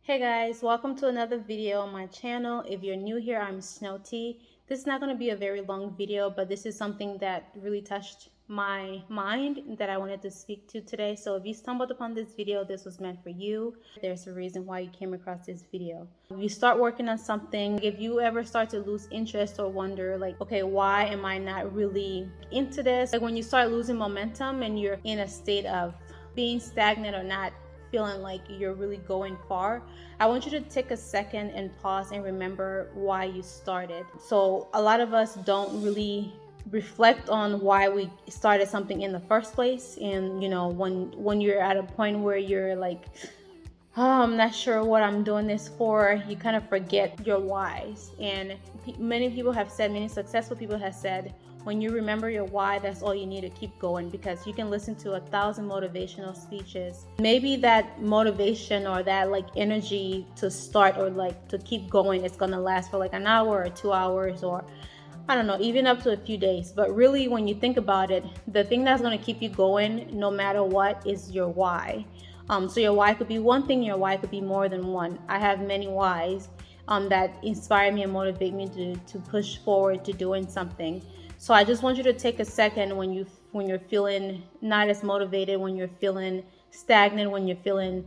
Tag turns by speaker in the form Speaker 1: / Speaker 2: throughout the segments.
Speaker 1: Hey guys, welcome to another video on my channel. If you're new here, I'm Snow Tea. This is not going to be a very long video, but this is something that really touched my mind that I wanted to speak to today. So if you stumbled upon this video, this was meant for you. There's a reason why you came across this video. If you start working on something, if you ever start to lose interest or wonder like, okay, why am I not really into this? Like when you start losing momentum and you're in a state of being stagnant or not feeling like you're really going far, I want you to take a second and pause and remember why you started. So a lot of us don't really reflect on why we started something in the first place. And when you're at a point where you're like, oh, I'm not sure what I'm doing this for, you kind of forget your whys. And many successful people have said, when you remember your why, that's all you need to keep going, because you can listen to 1,000 motivational speeches. Maybe that motivation or that like energy to start or like to keep going is gonna last for like an hour or 2 hours, or I don't know, even up to a few days. But really, when you think about it, the thing that's gonna keep you going no matter what is your why. So your why could be one thing, your why could be more than one. I have many whys that inspire me and motivate me to push forward to doing something. So I just want you to take a second when you're feeling not as motivated, when you're feeling stagnant, when you're feeling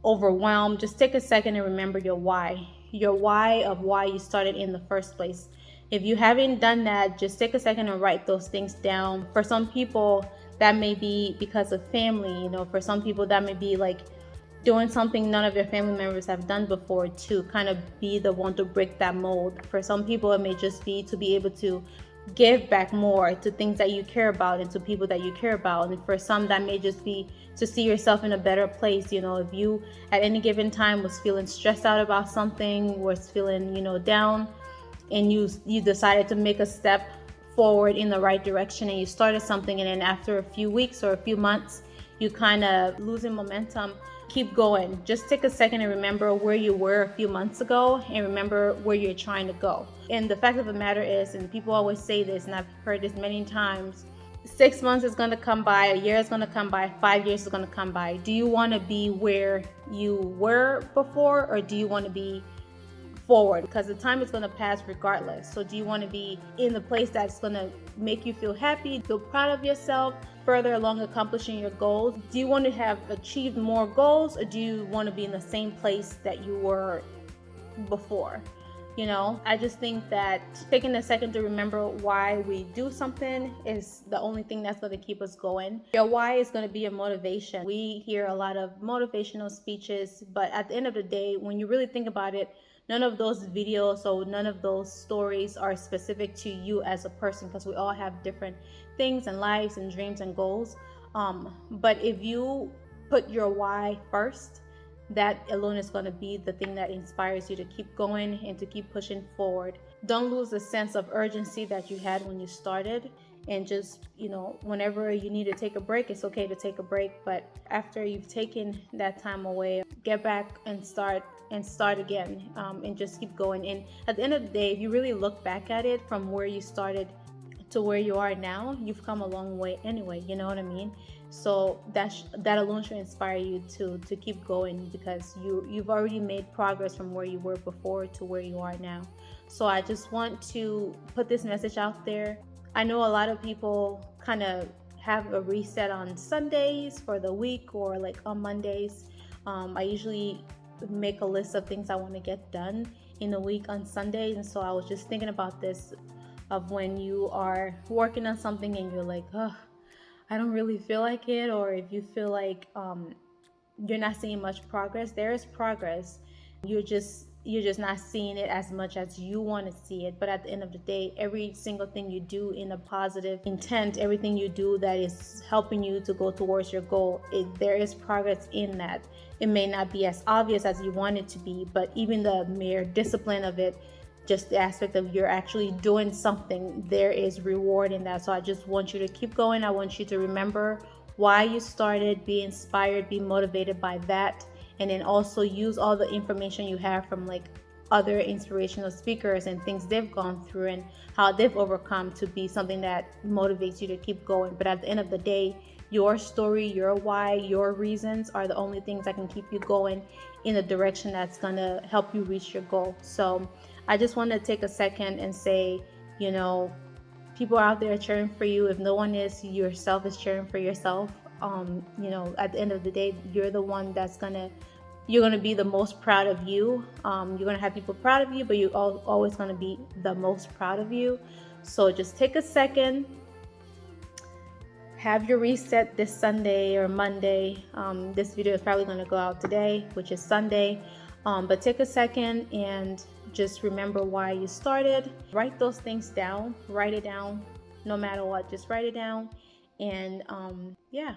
Speaker 1: overwhelmed, just take a second and remember your why of why you started in the first place. If you haven't done that, just take a second and write those things down. For some people, that may be because of family. For some people, that may be like doing something none of your family members have done before, to kind of be the one to break that mold. For some people, it may just be to be able to give back more to things that you care about and to people that you care about. And for some, that may just be to see yourself in a better place. If you at any given time was feeling stressed out about something, was feeling down, and you decided to make a step forward in the right direction, and you started something, and then after a few weeks or a few months you kind of losing momentum, keep going. Just take a second and remember where you were a few months ago, and remember where you're trying to go. And the fact of the matter is, and people always say this, and I've heard this many times, 6 months is going to come by, a year is going to come by, 5 years is going to come by. Do you want to be where you were before, or do you want to be forward? Because the time is going to pass regardless. So do you want to be in the place that's going to make you feel happy, feel proud of yourself, further along accomplishing your goals? Do you want to have achieved more goals, or do you want to be in the same place that you were before? I just think that taking a second to remember why we do something is the only thing that's going to keep us going. Your why is going to be your motivation. We hear a lot of motivational speeches, but at the end of the day, when you really think about it, none of those videos or none of those stories are specific to you as a person, because we all have different things and lives and dreams and goals. But if you put your why first, that alone is going to be the thing that inspires you to keep going and to keep pushing forward. Don't lose the sense of urgency that you had when you started. And just, whenever you need to take a break, it's okay to take a break. But after you've taken that time away, get back and start again, and just keep going. And at the end of the day, if you really look back at it from where you started to where you are now, you've come a long way anyway. You know what I mean? So that alone should inspire you to keep going, because you've already made progress from where you were before to where you are now. So I just want to put this message out there. I know a lot of people kind of have a reset on Sundays for the week, or like on Mondays. I usually make a list of things I want to get done in the week on Sundays. And so I was just thinking about this, of when you are working on something and you're like, oh, I don't really feel like it, or if you feel like you're not seeing much progress, there is progress. You're just not seeing it as much as you want to see it. But at the end of the day, every single thing you do in a positive intent, everything you do that is helping you to go towards your goal, there is progress in that. It may not be as obvious as you want it to be, but even the mere discipline of it, just the aspect of you're actually doing something, there is reward in that. So I just want you to keep going. I want you to remember why you started, be inspired, be motivated by that, and then also use all the information you have from like other inspirational speakers and things they've gone through and how they've overcome, to be something that motivates you to keep going. But at the end of the day, your story, your why, your reasons are the only things that can keep you going in the direction that's going to help you reach your goal. So I just want to take a second and say, you know, people out there cheering for you. If no one is, yourself is cheering for yourself. You know, at the end of the day, you're the one that's you're gonna be the most proud of you. You're gonna have people proud of you, but you're always gonna be the most proud of you. So just take a second, have your reset this Sunday or Monday. This video is probably gonna go out today, which is Sunday. But take a second and just remember why you started. Write those things down. Write it down. No matter what, just write it down. And yeah.